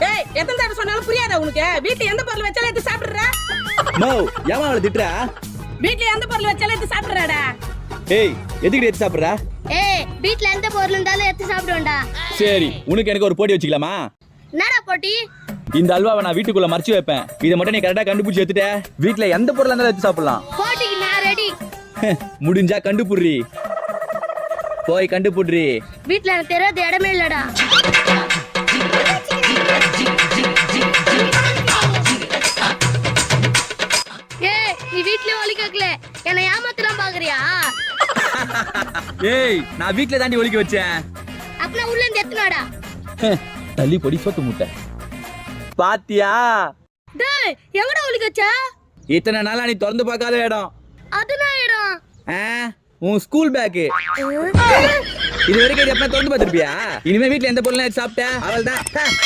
ஏய் எத்தனை தடவை சொன்னாலும் புரியாதா உனக்கு? வீட்ல எந்த பொருள் வச்சாலும் எடுத்து சாப்பிடுறா? நோ ஏமா அவளை திட்டுறா? வீட்ல எந்த பொருள் வச்சாலும் எடுத்து சாப்பிடுறாடா? ஏய் எதுக்கு எடுத்து சாப்பிடுறா? ஏய் வீட்ல எந்த பொருள் இருந்தாலும் எடுத்து சாப்பிடுவேன்டா. சரி உனக்கு எனக்கு ஒரு போட்டி வச்சுக்கலாமா? என்னடா போட்டி? இந்த அல்வாவை நான் வீட்டுக்குள்ள மறைச்சு வைப்பேன். இதை மட்டும் நீ கரெக்டா கண்டுபிடிச்சு எடுத்துட்ட வீட்ல எந்த பொருளா இருந்தாலும் எடுத்து சாப்பிடலாம். போட்டிக்கு நான் ரெடி. முடிஞ்சா கண்டுபிடுறி. போய் கண்டுபிடுறி. வீட்ல எனக்கு தெரியாத இடமே இல்லடா. ஏய் நீ வீட்லயே ஒலி கேக்கல, என்ன ஏமாத்தலாம் பாக்குறியா? ஏய் நான் வீட்ல தாண்டி ஒலிக்க வச்சேன். அப்பனா உள்ள இருந்து எத்துனாடா. தள்ளி பொடி சொத்து முட்டை பாத்தியா? டேய் எங்கடா ஒலி கச்சா? இத்தனை நாளா நீ திறந்து பார்க்காத இடம். அதுனா இடம். உன் ஸ்கூல் பேக். இது வரைக்கும் எப்ப திறந்து பார்த்திருப்பியா? இனிமே வீட்ல எந்த பொருளும் சாப்பிட்ட அவள் தான்.